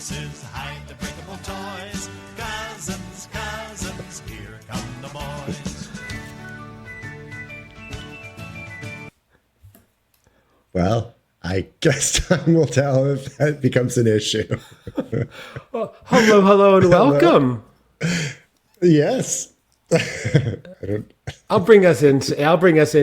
This is Hide the Breakable Toys. Cousins, cousins, here come the boys. Well, I guess time will tell if that becomes an issue. Well, hello, and welcome. Yes. I'll bring us in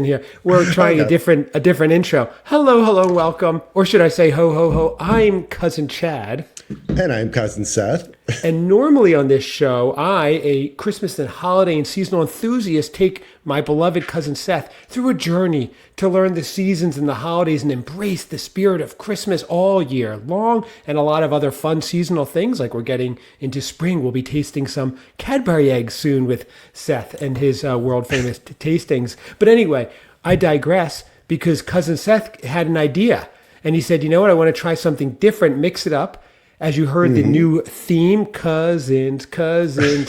here. We're trying a different intro. Hello, and welcome. Or should I say ho, ho, ho? I'm Cousin Chad. And I'm Cousin Seth. And normally on this show, I, a Christmas and holiday and seasonal enthusiast, take my beloved Cousin Seth through a journey to learn the seasons and the holidays and embrace the spirit of Christmas all year long, and a lot of other fun seasonal things. Like we're getting into spring. We'll be tasting some Cadbury eggs soon with Seth and his world-famous tastings. But anyway, I digress because Cousin Seth had an idea. And he said, you know what, I want to try something different, mix it up. As you heard the new theme, cousins,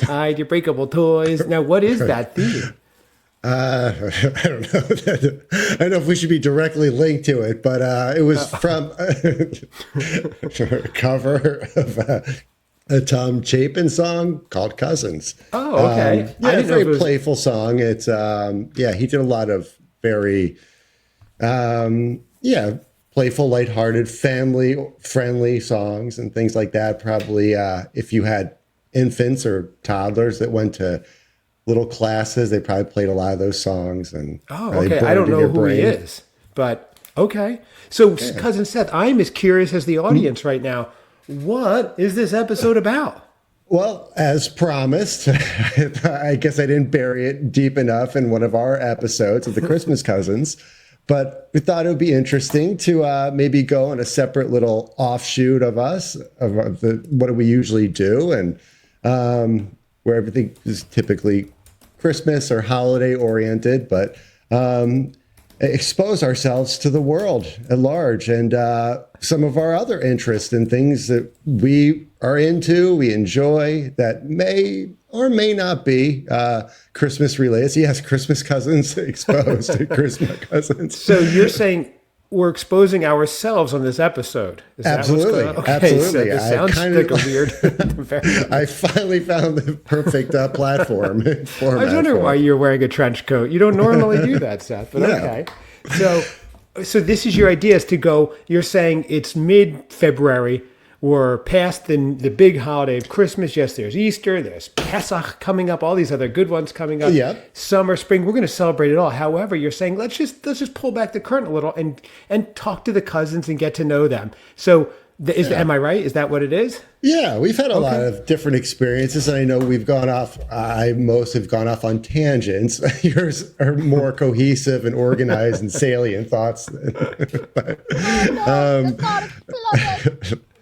hide your breakable toys. Now, what is that theme? I don't know. I don't know if we should be directly linked to it, but it was from a cover of a Tom Chapin song called Cousins. Oh, okay. Yeah, a very playful song. It's, he did a lot of very, playful, lighthearted, family-friendly songs and things like that. Probably if you had infants or toddlers that went to little classes, they probably played a lot of those songs. And okay. I don't know who he is, but okay. So, Cousin Seth, I'm as curious as the audience right now. What is this episode about? Well, as promised, I guess I didn't bury it deep enough in one of our episodes of the Christmas Cousins. But we thought it would be interesting to maybe go on a separate little offshoot of us, what do we usually do, and where everything is typically Christmas or holiday oriented, but expose ourselves to the world at large and some of our other interests and things that we are into, we enjoy, that may or may not be Christmas related. So yes, Christmas Cousins exposed to Christmas Cousins. So you're saying we're exposing ourselves on this episode? Is Absolutely. That what's going on? Absolutely. So this sounds like a weird... I finally found the perfect platform. I was wondering why you're wearing a trench coat. You don't normally do that, Seth, but okay. So this is your idea, is to go, you're saying it's mid-February, we're past the big holiday of Christmas. Yes, there's Easter, there's Pesach coming up, all these other good ones coming up. Yeah. Summer, spring, we're going to celebrate it all. However, you're saying let's just pull back the curtain a little and talk to the cousins and get to know them. So am I right? Is that what it is? Yeah, we've had a lot of different experiences. And I know we've gone off, most have gone off on tangents. Yours are more cohesive and organized and salient thoughts.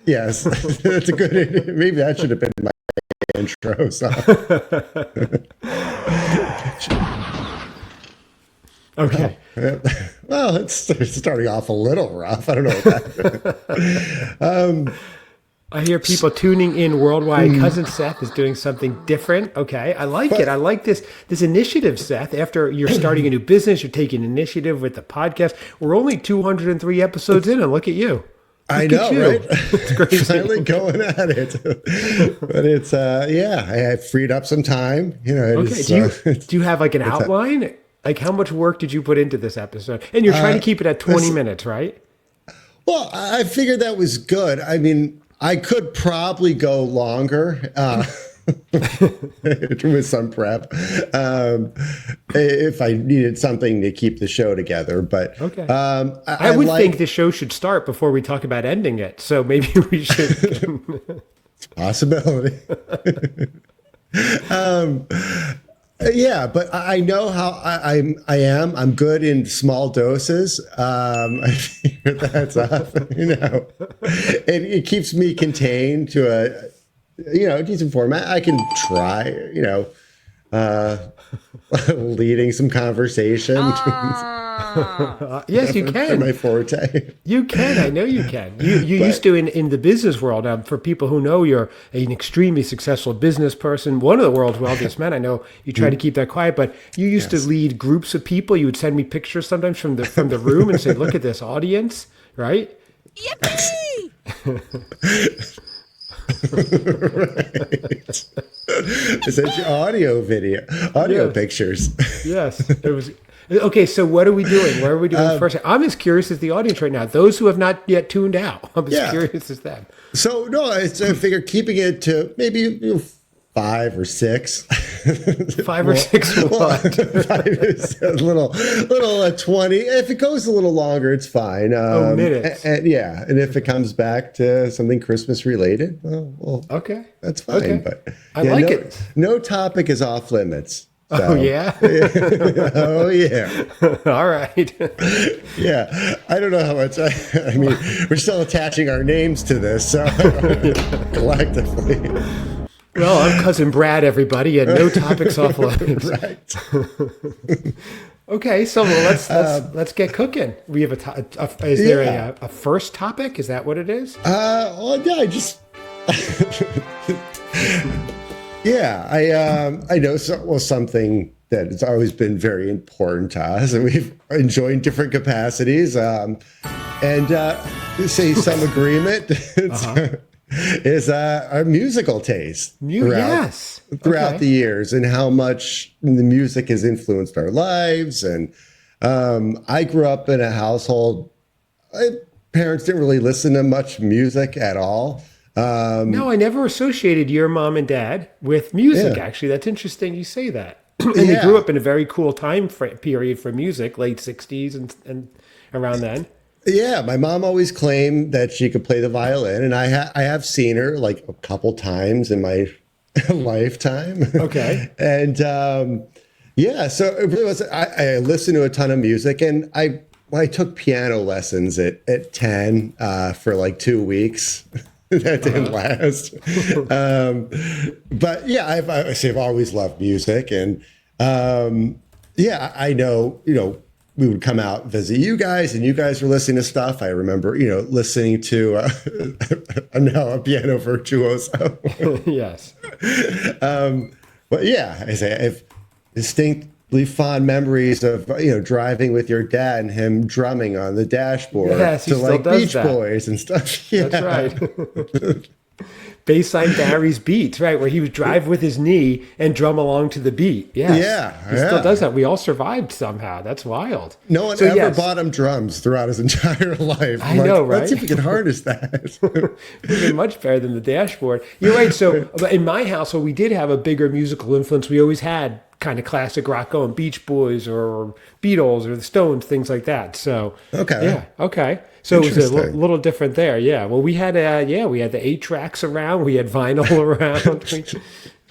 Yes, that's a good. Maybe that should have been my intro song. Okay. Well, it's starting off a little rough. I don't know what that. I hear people tuning in worldwide. Cousin Seth is doing something different. Okay, I like it. I like this initiative, Seth. After you're starting a new business, you're taking initiative with the podcast. We're only 203 episodes in, and look at you. I know, right? It's crazy. Finally going at it. But it's, I have freed up some time. You know. Okay. Do you have like an outline? Like how much work did you put into this episode? And you're trying to keep it at 20 minutes, right? Well, I figured that was good. I mean, I could probably go longer with some prep if I needed something to keep the show together. But okay, I would think the show should start before we talk about ending it. So maybe we should. It's a possibility. Yeah, but I know how I am. I'm good in small doses. I figure that's up. It keeps me contained to a decent format. I can try. Leading some conversation. Yes, you can. My forte. You can. I know you can. You used to in the business world. For people who know you're an extremely successful business person, one of the world's wealthiest men. I know you try to keep that quiet, but you used to lead groups of people. You would send me pictures sometimes from the room and say, "Look at this audience," right? Yippee! Right. Essentially audio Yes. pictures. Yes, it was. Okay, so what are we doing? What are we doing first? I'm as curious as the audience right now. Those who have not yet tuned out, I'm as Yeah. curious as them. So no, I figure keeping it to maybe 5 or 6. 5 or 6 what? 5 is a little 20. If it goes a little longer, it's fine. Minutes. And if it comes back to something Christmas related, well, Okay. that's fine. Okay. But I like no, it. No topic is off limits. So. Oh, yeah? Oh yeah. All right. Yeah. I don't know how much. I mean, we're still attaching our names to this, so collectively. Well, I'm Cousin Brad, everybody, and no topics off limits. Right. Okay, so let's get cooking. We have is there a first topic? Is that what it is? Well, yeah, I just. Yeah, I know something that has always been very important to us, and we've enjoyed in different capacities. Say some agreement is our musical taste throughout the years, and how much the music has influenced our lives. And I grew up in a household. Parents didn't really listen to much music at all. No, I never associated your mom and dad with music, actually. That's interesting you say that. And they grew up in a very cool time period for music, late 60s and around then. Yeah, my mom always claimed that she could play the violin, and I have seen her like a couple times in my lifetime. Okay. And so it really was, I listened to a ton of music, and I took piano lessons at 10 for like 2 weeks. That didn't last. But yeah, I've always loved music. And I know, we would come out and visit you guys, and you guys were listening to stuff. I remember, listening to now a piano virtuoso. Yes. But yeah, I have distinctly fond memories of driving with your dad and him drumming on the dashboard to like Beach Boys and stuff. Yeah. That's right. Baseline Barry's Beats, right, where he would drive with his knee and drum along to the beat. Yes. Yeah. He still does that. We all survived somehow. That's wild. No one ever bought him drums throughout his entire life. I know, right? Let's see if we can harness that. Even much better than the dashboard. You're right. So in my household, we did have a bigger musical influence. We always had kind of classic rock going, Beach Boys or Beatles or the Stones, things like that. So okay. Yeah. Okay. So it was a little different there. Yeah. Well, we had we had the 8 tracks around. We had vinyl around.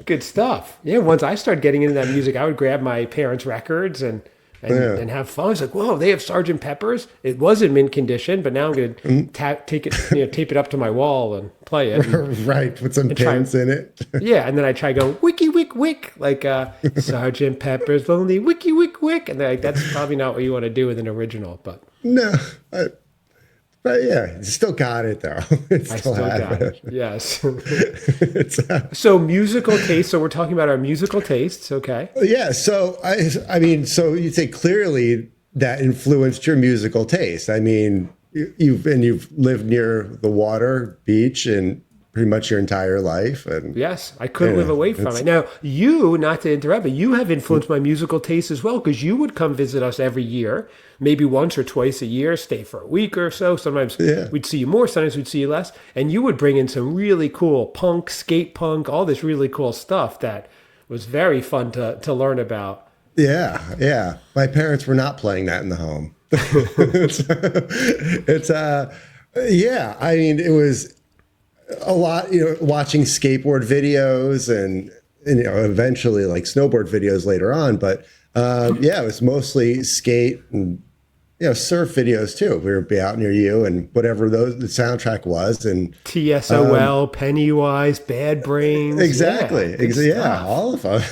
Good stuff. Yeah. Once I started getting into that music, I would grab my parents' records and have fun. I was like, whoa, they have Sgt. Pepper's. It was in mint condition, but now I'm going to tape it up to my wall and play it. Right. Put some pins in it. Yeah. And then I try going, wiki, wick, wick, like Sgt. Pepper's Lonely Wiki, wick, wick. And they're like, that's probably not what you want to do with an original, but. No. But yeah, you still got it though. I still got it. Yes. It's, so musical taste. So we're talking about our musical tastes. Okay. Yeah. So I mean, so you say clearly that influenced your musical taste. I mean, you've lived near the water, beach, and pretty much your entire life. And yes, I couldn't live away from it. Now, you, not to interrupt, but you have influenced my musical taste as well, because you would come visit us every year, maybe once or twice a year, stay for a week or so. Sometimes we'd see you more, sometimes we'd see you less. And you would bring in some really cool punk, skate punk, all this really cool stuff that was very fun to learn about. Yeah, yeah. My parents were not playing that in the home. Yeah, I mean, it was a lot, watching skateboard videos and eventually like snowboard videos later on. But it was mostly skate and, surf videos too. We would be out near you and whatever the soundtrack was. And TSOL, Pennywise, Bad Brains. Exactly. Yeah, all of them.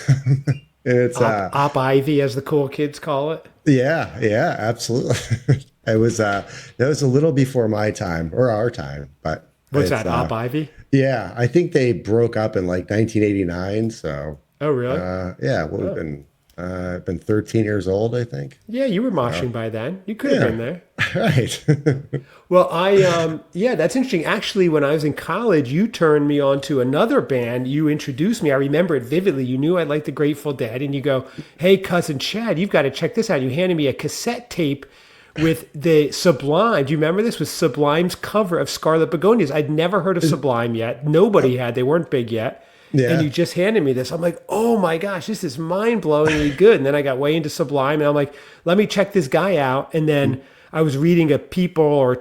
And it's Op Ivy, as the cool kids call it. Yeah, absolutely. That was a little before my time or our time, but. What's that, Op Ivy? Yeah, I think they broke up in like 1989. So. Oh, really? Yeah, it would have been I've been 13 years old, I think. Yeah, you were moshing by then. You could have Yeah. been there. Right. Well, yeah, that's interesting. Actually, when I was in college, you turned me on to another band. You introduced me. I remember it vividly. You knew I liked the Grateful Dead, and you go, "Hey, cousin Chad, you've got to check this out." You handed me a cassette tape with the Sublime. Do you remember this? Was Sublime's cover of Scarlet Begonias? I'd never heard of Sublime yet. Nobody had. They weren't big yet. Yeah. And you just handed me this. I'm like, oh my gosh, this is mind-blowingly good. And then I got way into Sublime, and I'm like, let me check this guy out. And then I was reading a People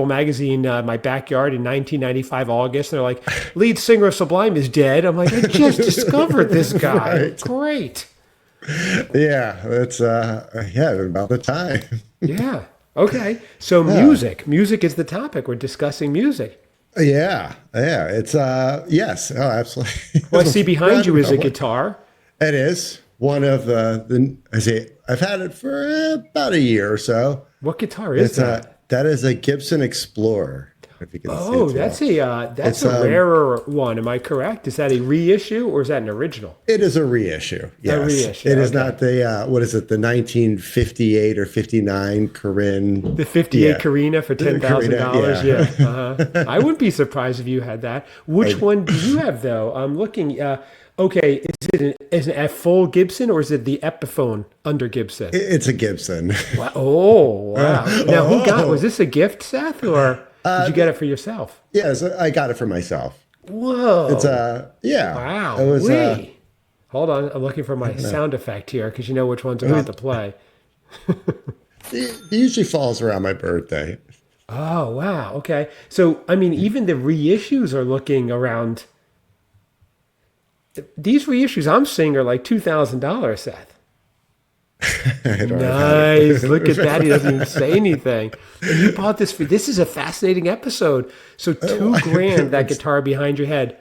magazine in my backyard in 1995 August. They're like, lead singer of Sublime is dead. I'm like, I just discovered this guy. Right. Great. Yeah, that's about the time. Yeah. Okay. So music is the topic. We're discussing music. Yeah, it's yes, oh, absolutely. Well, I see behind you is a guitar. It is one of I've had it for about a year or so. What guitar is that? That is a Gibson Explorer. If you can see it. That's a rarer one. Am I correct? Is that a reissue or is that an original? It is a reissue. Yes. A reissue. It is not the what is it? The 1958 or 59 Corinne. The 58 Carina for $10,000. Yeah. I wouldn't be surprised if you had that. Which one do you have though? I'm looking. Okay, is it a full Gibson or is it the Epiphone under Gibson? It's a Gibson. Wow. Oh, wow. Now, was this a gift, Seth, or did you get it for yourself? Yes, I got it for myself. Whoa. It's yeah. Wow. It was Hold on, I'm looking for my sound effect here because you know which one's about to play. it usually falls around my birthday. Oh, wow. Okay. So, I mean, even the reissues are looking around. These reissues I'm seeing are like $2,000, Seth. Nice. Look at that. He doesn't even say anything. And you bought this this is a fascinating episode. So $2,000, that guitar behind your head.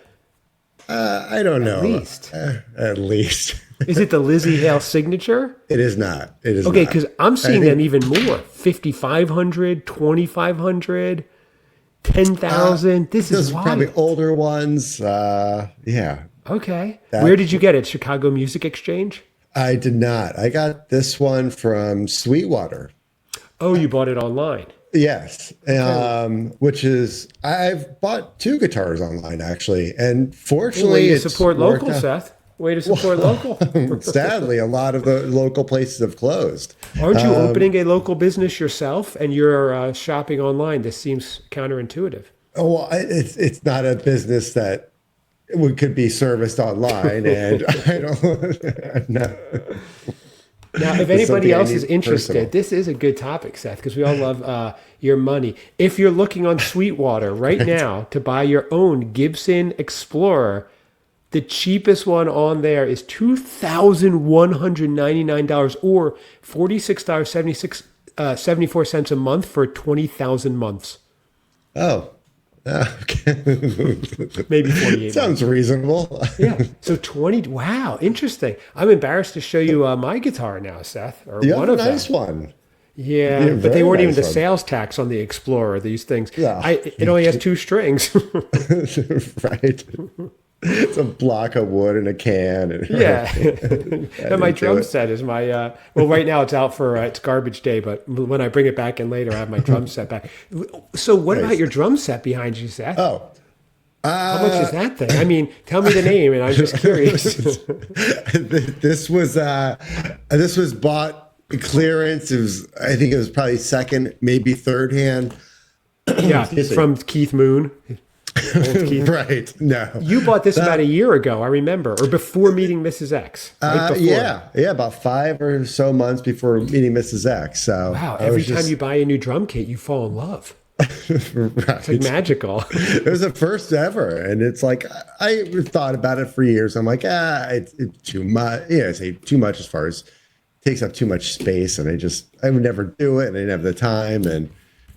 I don't know. At least. At least. Is it the Lizzie Hale signature? It is not. It is okay, not. because I'm seeing them even more. 5,500, 2,500, 10,000. This is wild. Probably older ones. Yeah. Okay. Where did you get it? Chicago Music Exchange? I did not. I got this one from Sweetwater. Oh, you bought it online? Yes. Which is, I've bought 2 guitars online actually. And fortunately, way to support local, Seth. Way to support local. Sadly, a lot of the local places have closed. Aren't you opening a local business yourself and you're shopping online? This seems counterintuitive. Oh, well, it's not a business that could be serviced online, and I don't know. Now, if anybody else is interested, this is a good topic, Seth, because we all love your money. If you're looking on Sweetwater right now to buy your own Gibson Explorer, the cheapest one on there is $2,199 or $46.74 a month for 20,000 months. Oh. Okay. Maybe 48. Sounds reasonable. Yeah. So 20. Wow. Interesting. I'm embarrassed to show you my guitar now, Seth. Or You one have a of nice them. one. Yeah, but they weren't even the sales tax on the Explorer. These things. Yeah. It only has 2 strings. Right. It's a block of wood and a can. And, Yeah. And my drum set is my, well, right now it's out for, it's garbage day, but when I bring it back in later, I have my drum set back. So what about your drum set behind you, Seth? Oh. How much is that thing? I mean, tell me the name and I'm just curious. This was bought clearance. I think it was probably second, maybe third hand. Yeah, from Keith Moon. Old Keith. Right. No. You bought this about a year ago, I remember, or before meeting Mrs. X. Right before. Yeah, about 5 or so months before meeting Mrs. X. So wow, every time you buy a new drum kit, you fall in love. Right. It's like magical. It was the first ever, and it's like I thought about it for years. I'm like, it's too much. Yeah, I say too much as far as takes up too much space, and I would never do it, and I didn't have the time, and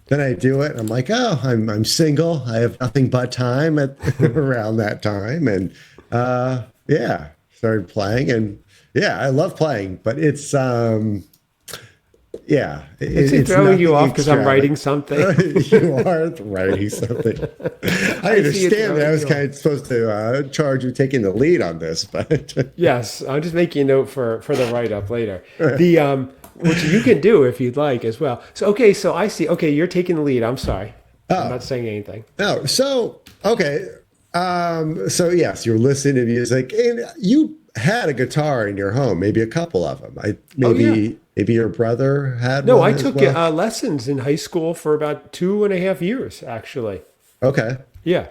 then I do it, and I'm like, oh, I'm single. I have nothing but time around that time, and started playing, and I love playing, but it's Yeah, Is it it's throwing you nothing off because I'm writing something? You are writing something. I understand that I was kind of supposed to charge you taking the lead on this, but Yes, I'll just make you a note for the write up later. The which you can do if you'd like as well. So okay, so I see. Okay, you're taking the lead. I'm sorry. I'm not saying anything. no. So okay, so yes, you're listening to music, and you had a guitar in your home, maybe a couple of them. Maybe your brother had No, one I as took well? lessons in high school for about 2.5 years, actually. Okay. Yeah.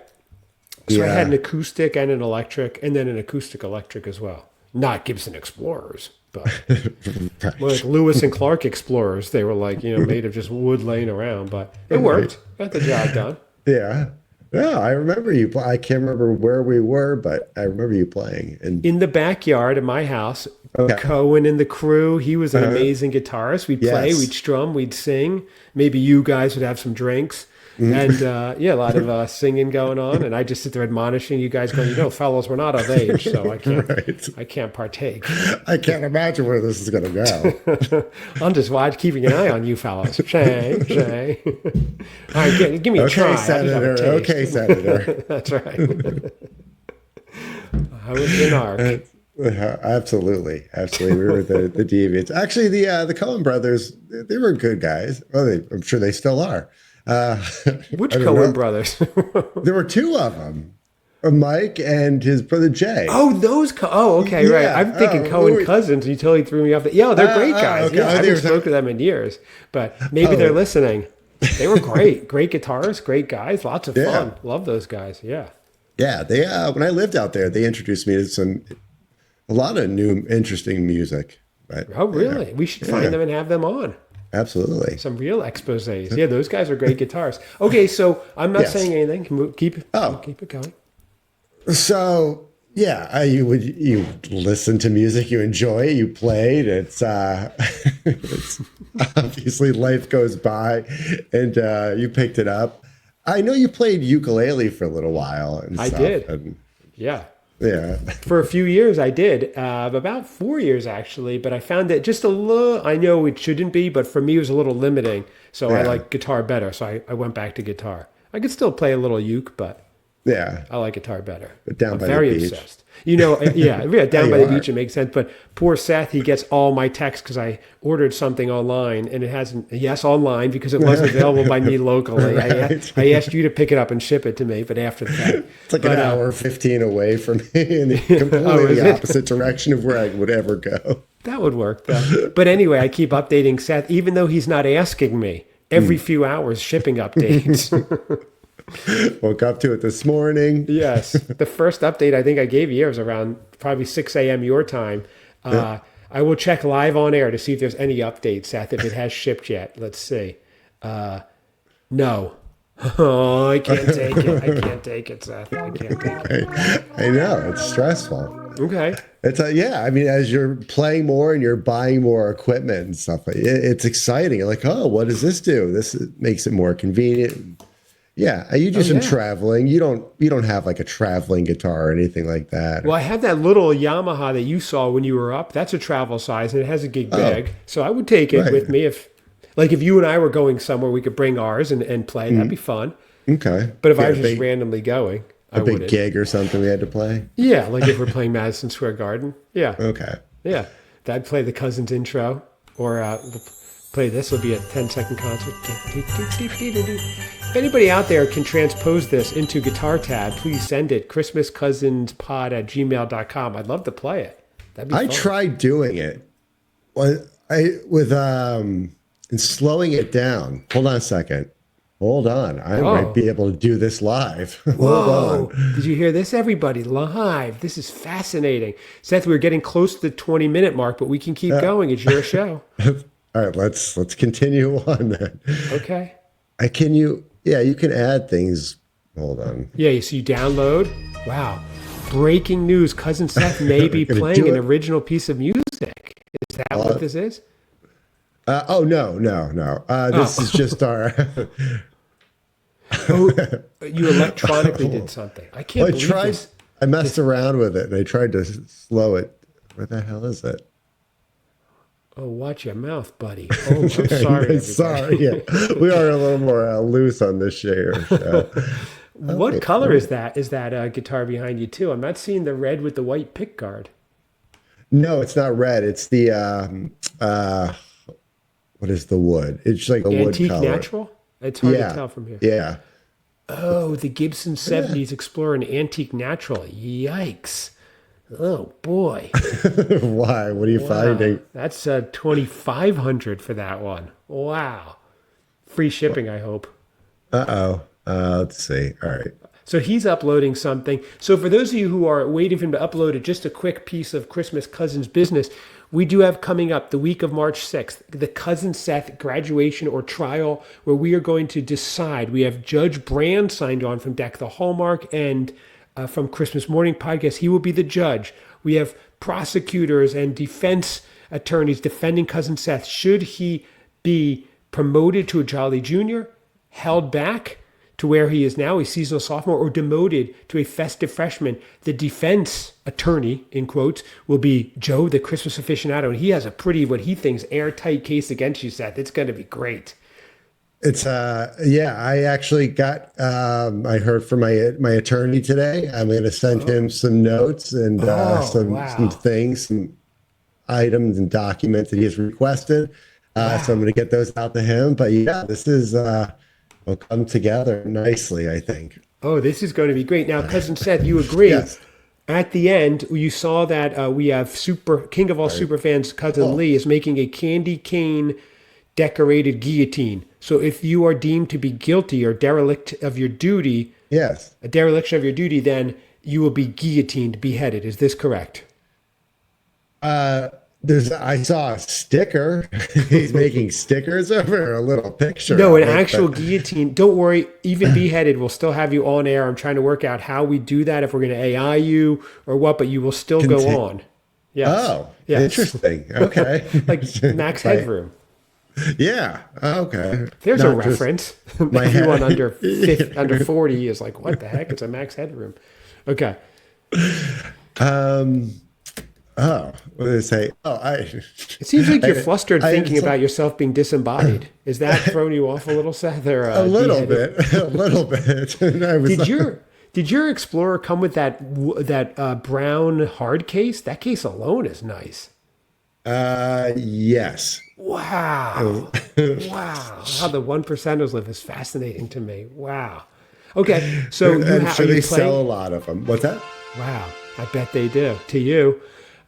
So I Yeah. had an acoustic and an electric, and then an acoustic electric as well. Not Gibson Explorers, but more like Lewis and Clark Explorers. They were like, made of just wood laying around, but it worked. Got the job done. Yeah. Yeah, I remember you. I can't remember where we were, but I remember you playing. And In the backyard of my house, Okay. Cohen and the crew, he was an amazing guitarist. We'd play, Yes. we'd strum, we'd sing. Maybe you guys would have some drinks. And a lot of singing going on. And I just sit there admonishing you guys going, fellows, we're not of age, so Right. I can't partake. I can't imagine where this is going to go. I'm just keeping an eye on you fellows. Shay. All right, give me a try. Okay, Senator. Okay, Senator. That's right. I was in arc. Absolutely. We were the deviants. Actually, the Coen brothers, they were good guys. Well, I'm sure they still are. Which I don't Coen know. brothers? There were two of them, Mike and his brother Jay. Oh, those. Okay, right. Yeah. I'm thinking Coen cousins. You totally threw me off. Yeah, they're great guys. okay. Yeah, I I haven't think spoken to them in years, but maybe they're listening. They were great guitarists, great guys, lots of fun. Love those guys. Yeah. Yeah, they when I lived out there, they introduced me to a lot of new interesting music. But, Oh, really? We should find them and have them on. Absolutely. Some real exposés. Yeah, those guys are great guitarists. Okay, so I'm not Yes. saying anything. Keep it going. So yeah, you listen to music, you enjoy it, you played. It's obviously life goes by, and you picked it up. I know you played ukulele for a little while. And I stuff, did. and Yeah. yeah. For a few years, I did. About 4 years, actually. But I found it just a little, I know it shouldn't be, but for me, it was a little limiting. So I Yeah. like guitar better. So I went back to guitar. I could still play a little uke, but Yeah. I like guitar better. Down I'm by the very beach. obsessed. Yeah, down You by the are. beach, it makes sense. But poor Seth, he gets all my texts because I ordered something online and it hasn't, yes, online because it wasn't available by me locally. Right. I asked you to pick it up and ship it to me, but after that. It's like an hour 15 away from me in the completely is it? opposite direction of where I would ever go. That would work, though. But anyway, I keep updating Seth, even though he's not asking me. Every few hours, shipping updates. Woke up to it this morning. Yes. The first update I think I gave you was around probably 6 a.m. your time. I will check live on air to see if there's any updates, Seth, if it has shipped yet. Let's see. No. Oh, I can't take it. I can't take it, Seth. I can't take it. I know, it's stressful. Okay. It's I mean, as you're playing more and you're buying more equipment and stuff, it's exciting. You're like, oh, what does this do? Makes it more convenient. Yeah, you do some traveling. You don't have like a traveling guitar or anything like that. Well, I have that little Yamaha that you saw when you were up. That's a travel size, and it has a gig bag. So I would take it with me if you and I were going somewhere, we could bring ours and play. That'd be fun. Okay. But if I was just randomly going, I a big wouldn't. gig or something we had to play. Yeah, like if we're playing Madison Square Garden. Yeah. Okay. Yeah. I'd play the Cousins intro or play this. Will be a 10-second concert. If anybody out there can transpose this into Guitar Tab, please send it. ChristmasCousinsPod@gmail.com. I'd love to play it. That'd be fun. I tried doing it. And slowing it down. Hold on a second. Hold on. I might be able to do this live. Hold on. Did you hear this, everybody? Live. This is fascinating. Seth, we're getting close to the 20-minute mark, but we can keep going. It's your show. All right, let's continue on then. Okay. You can add things. Hold on. Yeah, so you download. Wow. Breaking news. Cousin Seth may be playing an original piece of music. Is that what this is? No. This is just our... You electronically did something. I can't believe this. I messed around with it, and I tried to slow it. Where the hell is it? Oh, watch your mouth, buddy. Oh, I'm sorry. Everybody. Sorry, yeah. We are a little more loose on this show. What color is that? Is that guitar behind you too? I'm not seeing the red with the white pick guard. No, it's not red. It's the what is the wood? It's like a wood Antique color. Natural? It's hard to tell from here. Yeah. Oh, the Gibson 70s Explorer and Antique Natural. Yikes. Oh, boy. Why? What are you finding? That's $2,500 for that one. Wow. Free shipping, I hope. Uh-oh. Let's see. All right. So he's uploading something. So for those of you who are waiting for him to upload it, just a quick piece of Christmas Cousins business. We do have coming up the week of March 6th, the Cousin Seth graduation or trial, where we are going to decide. We have Judge Brand signed on from Deck the Hallmark and from Christmas Morning Podcast. He will be the judge. We have prosecutors and defense attorneys defending Cousin Seth. Should he be promoted to a Jolly Junior, held back to where he is now, a seasonal sophomore, or demoted to a festive freshman? The defense attorney, in quotes, will be Joe, the Christmas aficionado, and he has a pretty, what he thinks, airtight case against you, Seth. It's going to be great. It's I actually got I heard from my attorney today. I'm going to send him some notes and some things, some items and documents that he has requested. So I'm going to get those out to him. But yeah, this is will come together nicely, I think. Oh, this is going to be great. Now, Cousin Seth, you agree? Yes. At the end, you saw that we have King of all super fans, Cousin Lee, is making a candy cane decorated guillotine. So if you are deemed to be guilty or derelict of your duty, a dereliction of your duty, then you will be guillotined, beheaded. Is this correct? I saw a sticker. He's making stickers over a little picture. No, an actual guillotine. Don't worry, even beheaded, we'll still have you on air. I'm trying to work out how we do that, if we're going to AI you or what, but you will still go on. Yes. Oh, yes. Interesting. Okay. Like Max Headroom. Yeah. Okay. There's a reference. Everyone under 40 is like, what the heck? It's a Max Headroom. Okay. Oh, what did I say? It seems like you're flustered thinking about yourself being disembodied. Is that throwing you off a little, Seth? Or, a little bit. Did your Explorer come with that brown hard case? That case alone is nice. Yes. Wow. Wow. How the 1%ers live is fascinating to me. Wow. Okay. So I'm sure they sell a lot of them. What's that? Wow. I bet they do. To you.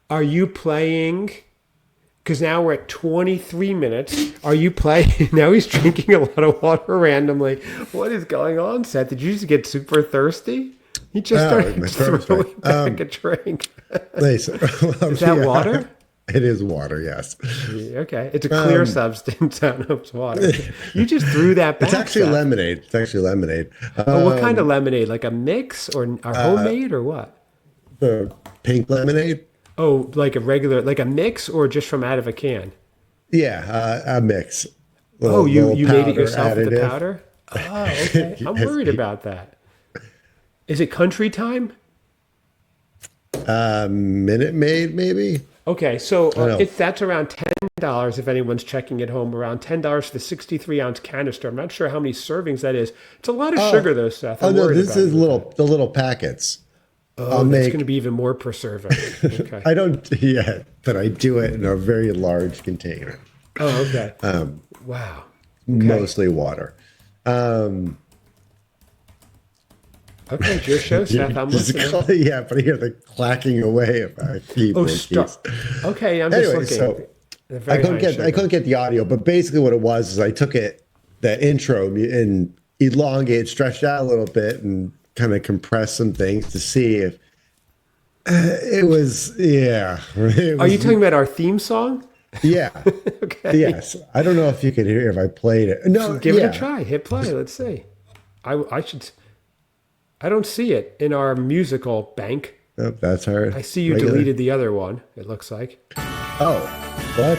Are you playing? Because now we're at 23 minutes. Are you playing? Now he's drinking a lot of water randomly. What is going on, Seth? Did you just get super thirsty? He just started throwing back a drink. Is that water? It is water, yes. Okay. It's a clear substance. I don't know if it's water. You just threw that back. It's actually lemonade. What kind of lemonade? Like a mix or homemade or what? The pink lemonade. Oh, like a regular, like a mix or just from out of a can? Yeah, a mix. You made it yourself with the powder? Oh, okay. I'm worried about that. Is it country time? Minute Maid, maybe. Okay, so that's around $10 if anyone's checking at home. Around $10 for the 63-ounce canister. I'm not sure how many servings that is. It's a lot of sugar, though, Seth. This is the little packets. Oh, that's going to be even more preserving. Okay. I don't yet, but I do it in a very large container. Oh, okay. Wow. Okay. Mostly water. Okay, it's your show, Seth. I'm listening. Yeah, but I hear the clacking away of our keyboard keys. Okay, I'm just looking. So I couldn't get the audio, but basically what it was is I took the intro and elongated, stretched out a little bit, and kind of compress some things to see if it was. Are you talking about our theme song? Yeah. Okay. Yes. I don't know if you could hear if I played it. No, give it a try. Hit play. Let's see. I don't see it in our musical bank. Nope, that's hard. I see you deleted the other one. It looks like. Oh, what?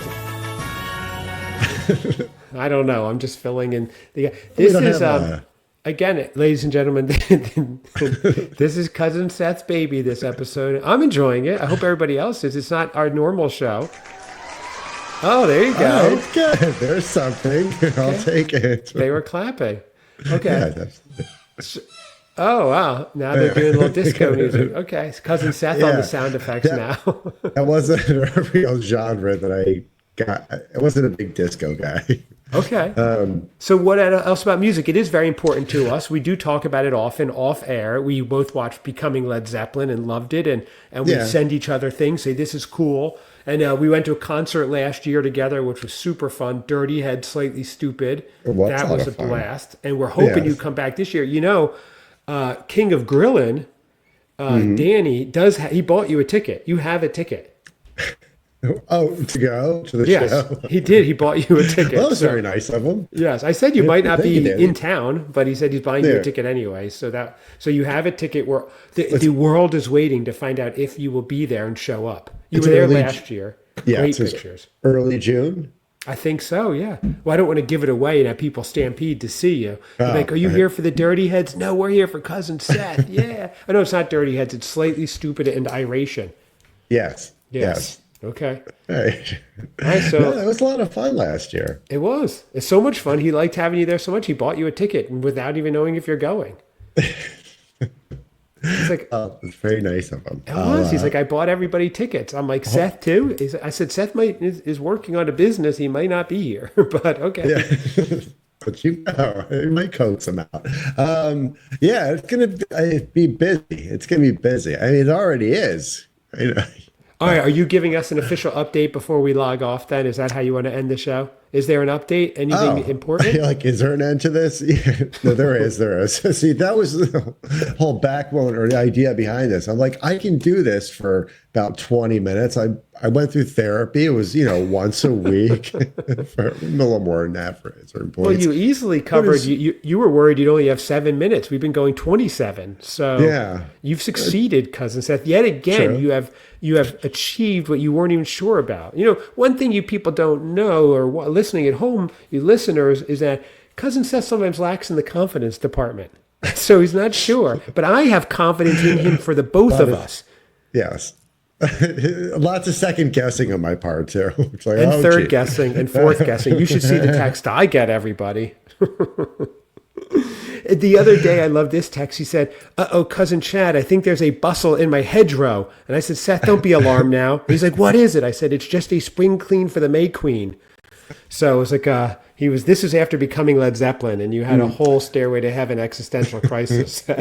I don't know. I'm just filling in the. This is again, ladies and gentlemen. This is Cousin Seth's baby. This episode, I'm enjoying it. I hope everybody else is. It's not our normal show. Oh, there you All go. right, good. There's something. I'll take it. They were clapping. Okay. Yeah, that's, Oh, wow. Now they're doing a little disco music. Okay. It's Cousin Seth on the sound effects now. that wasn't a real genre that I got. I wasn't a big disco guy. Okay. So what else about music? It is very important to us. We do talk about it often off air. We both watched Becoming Led Zeppelin and loved it. And we Yeah. send each other things, say, this is cool. And we went to a concert last year together, which was super fun. Dirty Head, Slightly Stupid. was That a lot was a of fun. blast. And we're hoping you Yes. come back this year. You know, King of Grillin', Danny, he bought you a ticket. You have a ticket. Oh, to go to the Yes, show. he did. He bought you a ticket. That was So- very nice of him. Yes, I said you might not thank be you, Danny. in town, but he said he's buying you a Yeah. ticket anyway. So you have a ticket. Where the world is waiting to find out if you will be there and show up. You It's were there early- last year. Yeah, Great it was pictures. early June. I think so. Yeah. Well, I don't want to give it away and have people stampede to see you. They're Oh, like, are you right. here for the Dirty Heads? No, we're here for Cousin Seth. Yeah. I know it's not Dirty Heads. It's Slightly Stupid and Iration. Yes. Yes. Okay. All right. All right. So No, that was a lot of fun last year. it was. It's so much fun. He liked having you there so much. He bought you a ticket without even knowing if you're going. He's like, Oh, it's very nice of him. it was. He's like, I bought everybody tickets. I'm like, Seth too? I said, Seth is working on a business. He might not be here, but okay. Yeah. But you know, it might coax him out. Yeah, it's gonna be busy. It's gonna be busy. I mean, it already is. You know. All right. Are you giving us an official update before we log off then? Is that how you want to end the show? Is there an update? Anything important? Like, is there an end to this? Yeah. No, there is. There is. See, that was the whole backbone or the idea behind this. I'm like, I can do this for about 20 minutes. I went through therapy. It was, once a week for a little more than that for certain points. Well, you easily covered. You were worried you'd only have 7 minutes. We've been going 27. So Yeah. you've succeeded, Cousin Seth. Yet again, True. you have achieved what you weren't even sure about. One thing you people don't know, or listening at home, you listeners, is that Cousin Seth sometimes lacks in the confidence department. So he's not sure. But I have confidence in him for the both of us. Yes. Lots of second guessing on my part, too. It's like, And oh, third gee. guessing and fourth guessing. You should see the text I get, everybody. The other day, I love this text. He said, "Uh-oh, Cousin Chad, I think there's a bustle in my hedgerow." And I said, "Seth, don't be alarmed now." And he's like, "What is it?" I said, "It's just a spring clean for the May Queen." So it was like, this was after Becoming Led Zeppelin, and you had a whole Stairway to Heaven existential crisis. There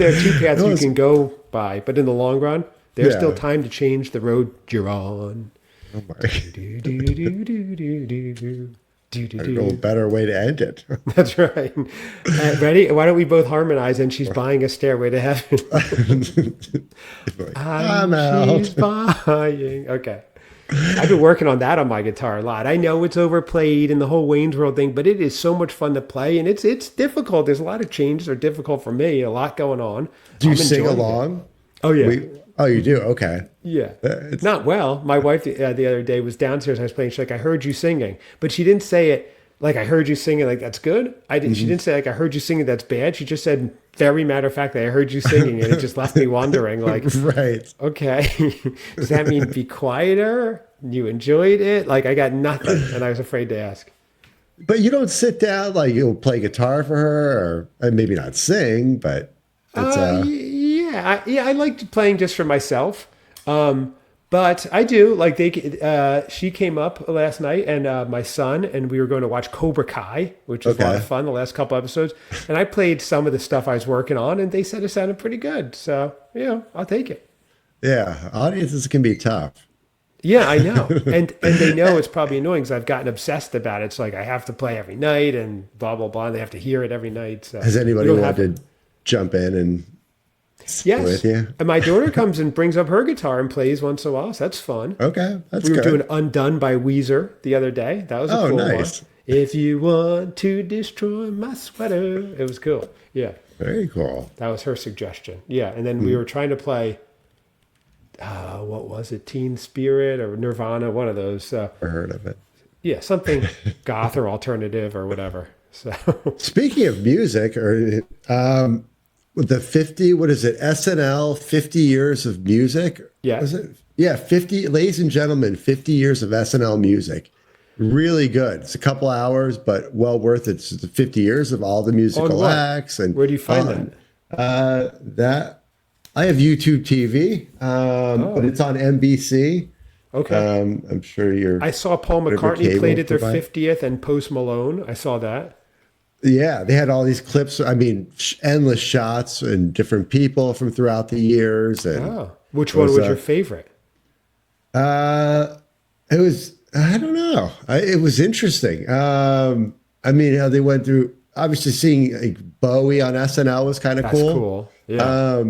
are two paths you can go by, but in the long run, there's still time to change the road you're on. Oh my. Do-do-do-do-do-do. No better way to end it. That's right. Ready? Why don't we both harmonize? And she's buying a Stairway to Heaven. I'm out. She's buying. Okay. I've been working on that on my guitar a lot. I know it's overplayed and the whole Wayne's World thing, but it is so much fun to play, and it's difficult. There's a lot of changes that are difficult for me. A lot going on. Do you I'm sing enjoying it. along? Oh yeah. Oh, you do? Okay. Yeah, It's- not well. My wife the other day was downstairs. I was playing. She's like, "I heard you singing," but she didn't say it like, "I heard you singing." Like, that's good. She didn't say like, "I heard you singing." That's bad. She just said, very matter of fact, that I heard you singing, and it just left me wondering. Like, Right. okay, does that mean be quieter? You enjoyed it? Like, I got nothing, and I was afraid to ask. But you don't sit down, like you'll play guitar for her, or maybe not sing, but it's I liked playing just for myself. But I do like she came up last night and my son, and we were going to watch Cobra Kai, which was a lot of fun, the last couple episodes. And I played some of the stuff I was working on, and they said it sounded pretty good. So, I'll take it. yeah, audiences can be tough. Yeah, I know. And they know it's probably annoying because I've gotten obsessed about it. It's like I have to play every night and blah, blah, blah. And they have to hear it every night. So Has anybody we don't have wanted to jump in and Yes. with you? And my daughter comes and brings up her guitar and plays once in a while. So that's fun. Okay, that's We were good. doing Undone by Weezer the other day. That was a cool nice. one. If you want to destroy my sweater. It was cool. Yeah. Very cool. That was her suggestion. Yeah. And then we were trying to play, what was it? Teen Spirit or Nirvana, one of those. I heard of it. Yeah. Something goth or alternative or whatever. So Speaking of music, with the 50, what is it? SNL 50 years of music? Yeah. Was it? Yeah, 50, ladies and gentlemen, 50 years of SNL music. Really good. It's a couple hours, but well worth it. It's just 50 years of all the On musical what? acts. And Where do you find that? that I have YouTube TV, but it's on NBC. Okay. I'm sure you're. I saw Paul whatever McCartney cable played at their provide. 50th and Post Malone. I saw that. Yeah, they had all these clips. I mean, endless shots and different people from throughout the years. And Oh. Which one was your favorite? it was, I don't know. It was interesting. I mean, how they went through, obviously seeing like Bowie on SNL was kind of That's cool. cool. Yeah.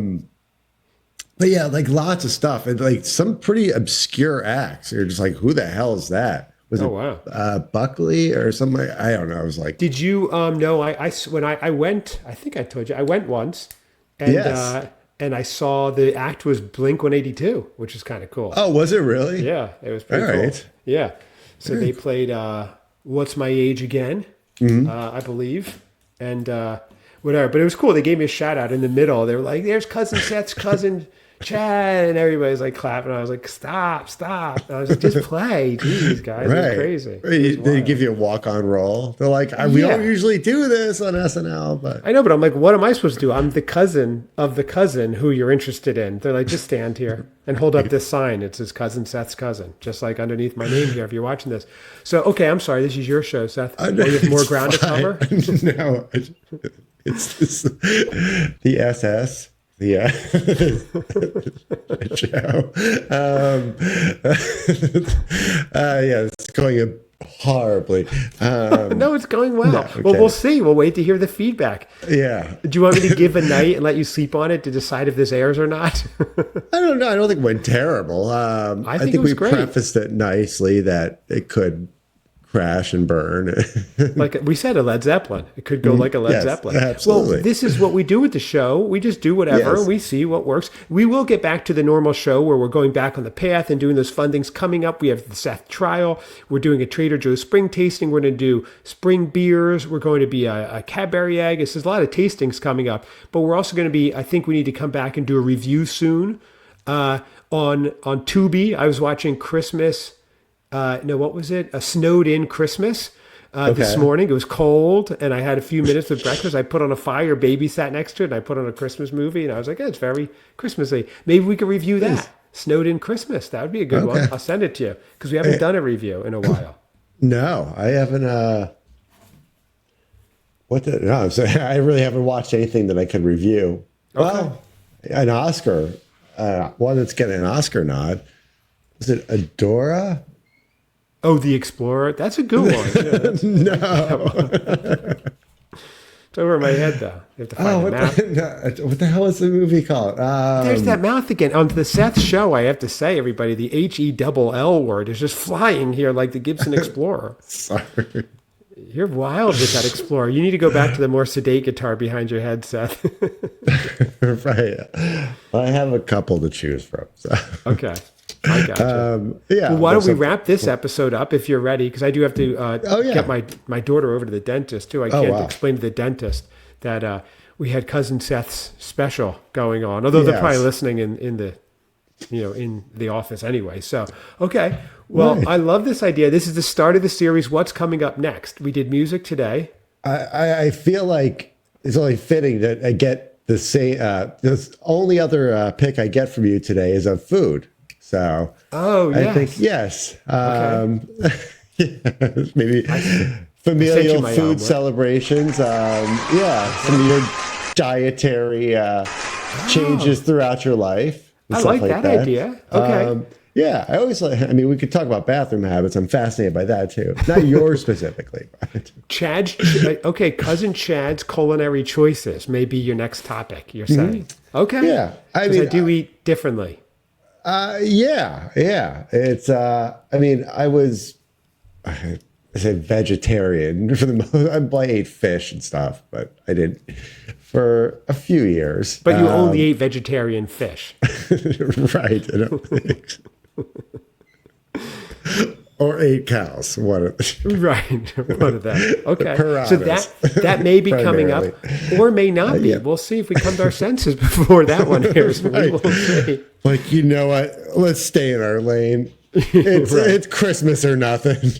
But yeah, like lots of stuff and like some pretty obscure acts. You're just like, who the hell is that? Was Oh, it wow. Buckley or something? I don't know. I was like, Did you no, when I went, I think I told you, I went once and Yes. and I saw the act was Blink 182, which is kind of cool. oh, was it really? Yeah, it was pretty All cool. right. Yeah. So they played What's My Age Again, I believe. And whatever. But it was cool. They gave me a shout out in the middle. They were like, there's Cousin Seth's cousin Chad. And everybody's like clapping. I was like, stop. And I was like, just play. Jeez, guys. Right. It's crazy. They give you a walk-on roll. They're like, we Yeah. don't usually do this on SNL, but I know, but I'm like, what am I supposed to do? I'm the cousin of the cousin who you're interested in. They're like, just stand here and hold up this sign. It says Cousin Seth's cousin, just like underneath my name here if you're watching this. So, okay, I'm sorry. This is your show, Seth. no, you have more it's ground to fine. cover? No, it's this, the SS. Yeah, Joe. Yeah, it's going horribly. No, it's going well. okay. Well, we'll see. We'll wait to hear the feedback. Yeah, Do you want me to give a night and let you sleep on it to decide if this airs or not? I don't know. I don't think it went terrible. I think it think was we great. prefaced it nicely that it could crash and burn. Like we said, a Led Zeppelin. It could go like a Led Yes, Zeppelin. absolutely. Well, this is what we do with the show. We just do whatever Yes. and we see what works. We will get back to the normal show where we're going back on the path and doing those fun things coming up. We have the Seth trial. We're doing a Trader Joe's spring tasting. We're going to do spring beers. We're going to be a Cadbury egg. There's a lot of tastings coming up. But we're also going to be, I think we need to come back and do a review soon on Tubi. I was watching Christmas. No, what was it? A snowed in Christmas this Okay. morning. It was cold, and I had a few minutes with breakfast. I put on a fire, baby sat next to it, and I put on a Christmas movie, and I was like, it's very Christmassy. Maybe we could review that. Snowed in Christmas. That would be a good one. I'll send it to you because we haven't done a review in a while. No, I haven't. No, I'm sorry, I really haven't watched anything that I could review. Okay. Well, an Oscar, one that's getting an Oscar nod. Is it Adora? Oh, The Explorer. That's a good one. Yeah, No. it's over my head, though. You have to find the mouth. What the hell is the movie called? There's that mouth again. On the Seth show, I have to say, everybody, the HELL word is just flying here like the Gibson Explorer. Sorry. You're wild with that Explorer. You need to go back to the more sedate guitar behind your head, Seth. Right. Well, I have a couple to choose from. So. Okay. I got you. Yeah. Well, why don't we there's wrap this episode up if you're ready? Because I do have to yeah. get my daughter over to the dentist, too. I can't wow. explain to the dentist that we had Cousin Seth's special going on, although they're probably Yes. listening in the office anyway. So, okay. Well, Right. I love this idea. This is the start of the series. What's coming up next? We did music today. I feel like it's only fitting that I get the same. The only other pick I get from you today is of food. So Oh, I yes. think yes. Maybe sent familial you my food omelet. celebrations. Some of your dietary changes throughout your life. and I stuff like that idea. Okay. Yeah, I always like. I mean, we could talk about bathroom habits. I'm fascinated by that too. Not yours specifically, but Cousin Chad's culinary choices may be your next topic, you're saying. Okay. Mm-hmm. Yeah, I 'Cause I mean, do eat differently. yeah. It's. I mean, I said vegetarian for the most. I ate fish and stuff, but I did for a few years. But you only ate vegetarian fish. Right. I don't think so. Or 8 cows. One of Right, one of them. Okay, so Piranhas, that may be coming up, or may not be. Yeah. We'll see if we come to our senses before that one airs. We Right. will see. Like, you know what? Let's stay in our lane. It's Right. it's Christmas or nothing.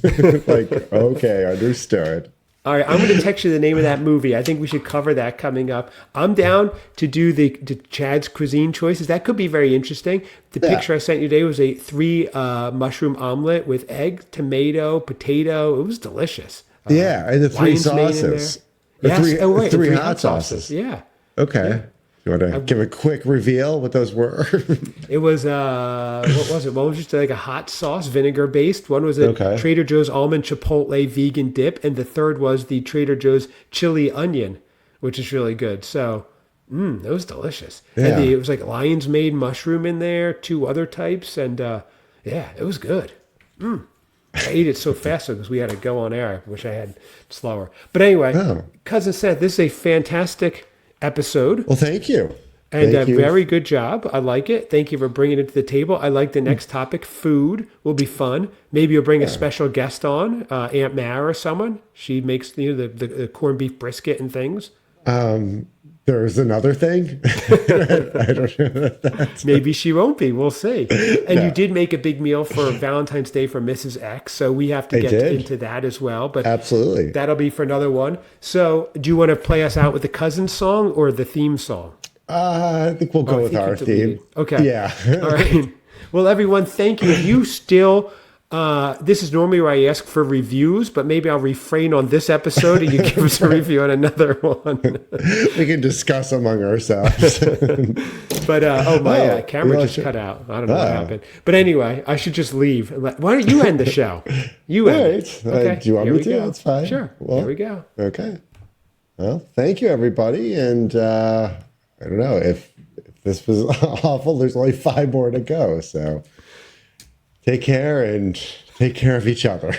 Like, okay, understood. All right, I'm going to text you the name of that movie. I think we should cover that coming up. I'm down to do the Chad's cuisine choices. That could be very interesting. The picture I sent you today was a 3 mushroom omelet with egg, tomato, potato. It was delicious. Yeah, and the 3 lion's mane in sauces. there. Or Yes. Oh, right, three and hot sauces. Yeah. Okay. You want to give a quick reveal what those were? It was what was it? One was just like a hot sauce, vinegar based. One was a Okay. Trader Joe's almond chipotle vegan dip, and the third was the Trader Joe's chili onion, which is really good. So, it was delicious. Yeah. And it was like lion's mane mushroom in there, 2 other types, and yeah, it was good. I ate it so fast because we had to go on air. I wish I had slower. But anyway, Cousin Seth, this is a fantastic episode. Well, thank you. And Thank you. very good job. I like it. Thank you for bringing it to the table. I like the next topic. Food will be fun. Maybe you'll bring a special guest on, Aunt Mara or someone. She makes the corned beef brisket and things. There's another thing. I don't know. Maybe she won't be. We'll see. And you did make a big meal for Valentine's Day for Mrs. X, so we have to I get did. into that as well. But Absolutely. that'll be for another one. So do you want to play us out with the cousin song or the theme song? I think we'll go I with think our you deleted. theme. Okay. Yeah. All right. Well, everyone, thank you. If you still, this is normally where I ask for reviews, but maybe I'll refrain on this episode and you give us a review on another one. We can discuss among ourselves. But, my camera well, just sure. cut out. I don't know what happened. But anyway, I should just leave. Why don't you end the show? You All end right. it. Okay. Do you want Here me we to? go. That's fine. Sure. Well, Here we go. Okay. Well, thank you, everybody. And I don't know if this was awful. There's only 5 more to go. So take care and take care of each other.